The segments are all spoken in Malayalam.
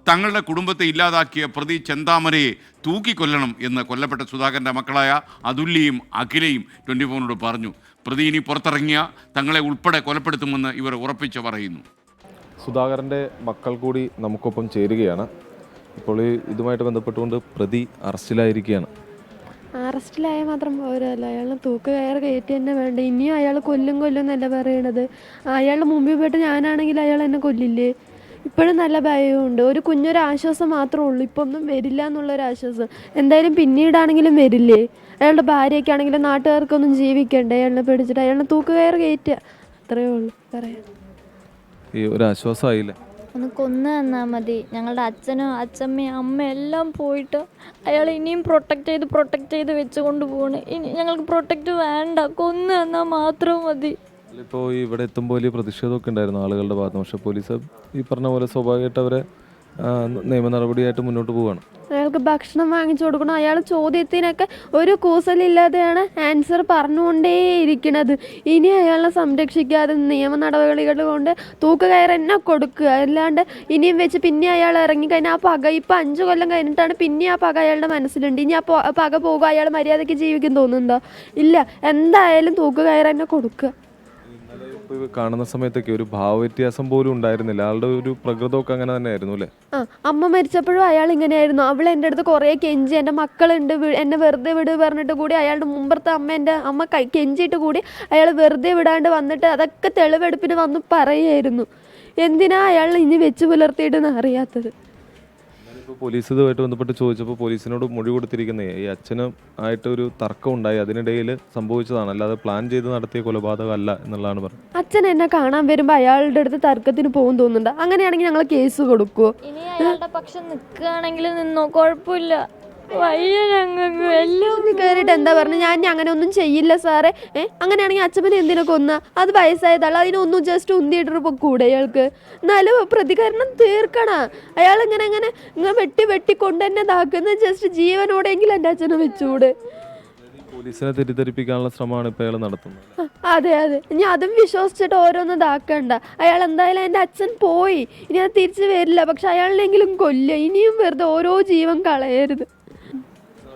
തങ്ങളുടെ കുടുംബത്തെ ഇല്ലാതാക്കിയ പ്രതി ചെന്താമരയെ തൂക്കിക്കൊല്ലണം എന്ന് കൊല്ലപ്പെട്ട സുധാകരൻ്റെ മക്കളായ അതുല്യയും അഖിലയും 24-നോട് പറഞ്ഞു. പ്രതി ഇനി പുറത്തിറങ്ങിയ തങ്ങളെ ഉൾപ്പെടെ കൊലപ്പെടുത്തുമെന്ന് ഇവർ ഉറപ്പിച്ച് പറയുന്നു. സുധാകരൻ്റെ മക്കൾ കൂടി നമുക്കൊപ്പം ചേരുകയാണ്. ഇപ്പോൾ ഇതുമായിട്ട് ബന്ധപ്പെട്ടുകൊണ്ട് പ്രതി അറസ്റ്റിലായിരിക്കുകയാണ്. അറസ്റ്റിലായാൽ മാത്രം പോരല്ലോ, അയാൾ തൂക്ക് കയറി കയറ്റി തന്നെ വേണ്ട. ഇനിയും അയാൾ കൊല്ലും എന്നല്ല പറയണത്. അയാളുടെ മുമ്പിൽ പോയിട്ട് ഞാനാണെങ്കിൽ അയാൾ എന്നെ കൊല്ലില്ലേ? ഇപ്പോഴും നല്ല ഭയമുണ്ട്. ഒരു കുഞ്ഞൊരു ആശ്വാസം മാത്രമേ ഉള്ളൂ, ഇപ്പം ഒന്നും വരില്ല എന്നുള്ളൊരു ആശ്വാസം. എന്തായാലും പിന്നീടാണെങ്കിലും വരില്ലേ? അയാളുടെ ഭാര്യയൊക്കെ ആണെങ്കിലും നാട്ടുകാർക്കൊന്നും ജീവിക്കണ്ടേ? അയാളിനെ പിടിച്ചിട്ട് അയാളിനെ തൂക്ക് കയറി കയറ്റുക, അത്രയേ ഉള്ളൂ പറയാൻ. ഈ ഒരു ആശ്വാസമായില്ല. ഒന്ന് കൊന്നു തന്നാൽ മതി. ഞങ്ങളുടെ അച്ഛനും അച്ഛമ്മയും അമ്മ എല്ലാം പോയിട്ട് അയാൾ ഇനിയും പ്രൊട്ടക്റ്റ് ചെയ്ത് വെച്ചുകൊണ്ട് പോകണം. ഇനി ഞങ്ങൾക്ക് പ്രൊട്ടക്റ്റ് വേണ്ട, കൊന്നു തന്നാൽ മാത്രം മതി. ഇപ്പോൾ ഇവിടെ എത്തുമ്പോൾ വലിയ പ്രതിഷേധമൊക്കെ ഉണ്ടായിരുന്നു ആളുകളുടെ ഭാഗത്ത്. പക്ഷേ പോലീസ് ഈ പറഞ്ഞ പോലെ സ്വാഭാവികമായിട്ട് അവരെ നിയമ നടപടിയായിട്ട് മുന്നോട്ട് പോവുകയാണ്. അയാൾക്ക് ഭക്ഷണം വാങ്ങിച്ചു കൊടുക്കണം. അയാൾ ചോദ്യത്തിനൊക്കെ ഒരു കൂസലില്ലാതെയാണ് ആൻസർ പറഞ്ഞുകൊണ്ടേയിരിക്കണത്. ഇനി അയാളെ സംരക്ഷിക്കാതെ നിയമ നടപടികൾ കൊണ്ട് തൂക്കുകയർ എന്നെ കൊടുക്കുക. അല്ലാണ്ട് ഇനിയും വെച്ച് പിന്നെ അയാൾ ഇറങ്ങിക്കഴിഞ്ഞാൽ ആ പക ഇപ്പം 5 കൊല്ലം കഴിഞ്ഞിട്ടാണ് പിന്നെ ആ പക അയാളുടെ മനസ്സിലുണ്ട്. ഇനി ആ പക പോകുക, അയാൾ മര്യാദയ്ക്ക് ജീവിക്കും തോന്നുന്നുണ്ടോ? ഇല്ല, എന്തായാലും തൂക്കുകയർ എന്നെ കൊടുക്കുക. കാണുന്ന സമയത്തൊക്കെ ഒരു ഭാവവ്യത്യാസം പോലും ഉണ്ടായിരുന്നില്ല. ആളുടെ ഒരു പ്രകൃതമൊക്കെ അങ്ങനെ തന്നെ ആയിരുന്നു അല്ലേ? അമ്മ മരിച്ചപ്പോഴും അയാൾ ഇങ്ങനെയായിരുന്നു. അവൾ എൻ്റെ അടുത്ത് കുറേ കെഞ്ചി, എൻ്റെ മക്കളുണ്ട് എന്നെ വെറുതെ വിട് പറഞ്ഞിട്ട് കൂടി അയാളുടെ മുമ്പത്തെ അമ്മ കെഞ്ചിയിട്ട് കൂടി അയാൾ വെറുതെ വിടാണ്ട് വന്നിട്ട് അതൊക്കെ തെളിവെടുപ്പിന് വന്ന് പറയായിരുന്നു. എന്തിനാ അയാൾ ഇനി വെച്ച് പുലർത്തിയിട്ടെന്ന് അറിയാത്തത്. ഇപ്പോൾ പോലീസ് ഇതുമായിട്ട് ബന്ധപ്പെട്ട് ചോദിച്ചപ്പോൾ പോലീസിനോട് മൊഴി കൊടുത്തിരിക്കുന്നത് ഈ അച്ഛനും ആയിട്ട് ഒരു തർക്കം ഉണ്ടായി, അതിനിടയിൽ സംഭവിച്ചതാണ്, അല്ലാതെ പ്ലാൻ ചെയ്ത് നടത്തിയ കൊലപാതകം അല്ല എന്നുള്ളതാണ് പറഞ്ഞത്. അച്ഛൻ എന്നെ കാണാൻ വരുമ്പോൾ അയാളുടെ അടുത്ത് തർക്കത്തിന് പോകും തോന്നുന്നുണ്ട്. അങ്ങനെയാണെങ്കിൽ ഞങ്ങൾ കേസ് കൊടുക്കുമോ? ഇനി അയാളുടെ പക്ഷം നിൽക്കുകയാണെങ്കിൽ നിന്നോ, കുഴപ്പമില്ല. വയ്യ ഞങ്ങൾക്ക് എല്ലാം കയറിയിട്ട് എന്താ പറഞ്ഞു? ഞാൻ അങ്ങനെ ഒന്നും ചെയ്യില്ല സാറേ. അങ്ങനെയാണെങ്കിൽ അച്ഛമ്മനെ എന്തിനാ കൊന്ന? അത് വയസ്സായതല്ല, അതിനൊന്നും ജസ്റ്റ് ഉന്തിയിട്ടിട്ട് കൂടെ അയാൾക്ക്. എന്നാലും പ്രതികരണം തീർക്കണ. അയാൾ ഇങ്ങനെ വെട്ടിക്കൊണ്ട് തന്നെ ഇതാക്കുന്ന ജസ്റ്റ് ജീവനോടെങ്കിലും എൻ്റെ അച്ഛനെ വെച്ചുകൂടെ? പോലീസിനെ തെറ്റിദ്ധരിപ്പിക്കാനുള്ള ശ്രമമാണ് ഇപ്പോൾ അയാൾ നടത്തുന്നത്. അതെ, ഇനി അതും വിശ്വസിച്ചിട്ട് ഓരോന്ന് ഇതാക്കണ്ട. അയാൾ എന്തായാലും എൻ്റെ അച്ഛൻ പോയി, ഇനി അത് തിരിച്ചു വരില്ല. പക്ഷെ അയാളിനെങ്കിലും കൊല്ലുക. ഇനിയും വെറുതെ ഓരോ ജീവൻ കളയരുത്.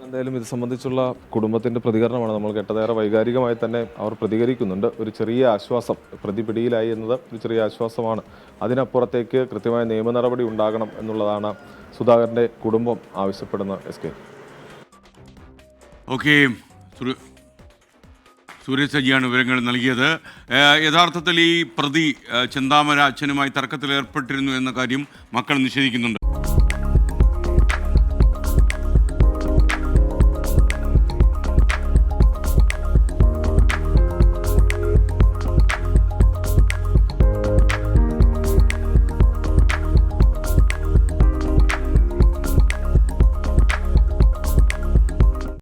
എന്തായാലും ഇത് സംബന്ധിച്ചുള്ള കുടുംബത്തിൻ്റെ പ്രതികരണമാണ് നമ്മൾ കേട്ടത്. ഏറെ വൈകാരികമായി തന്നെ അവർ പ്രതികരിക്കുന്നുണ്ട്. ഒരു ചെറിയ ആശ്വാസം, പ്രതി പിടിയിലായി എന്നത് ഒരു ചെറിയ ആശ്വാസമാണ്. അതിനപ്പുറത്തേക്ക് കൃത്യമായ നിയമ നടപടി ഉണ്ടാകണം എന്നുള്ളതാണ് സുധാകരൻ്റെ കുടുംബം ആവശ്യപ്പെടുന്ന SK. ഓക്കെ, സൂരജ് സജിയാണ് വിവരങ്ങൾ നൽകിയത്. യഥാർത്ഥത്തിൽ ഈ പ്രതി ചെന്താമര അച്ഛനുമായി തർക്കത്തിൽ ഏർപ്പെട്ടിരുന്നു എന്ന കാര്യം മക്കൾ നിഷേധിക്കുന്നുണ്ട്.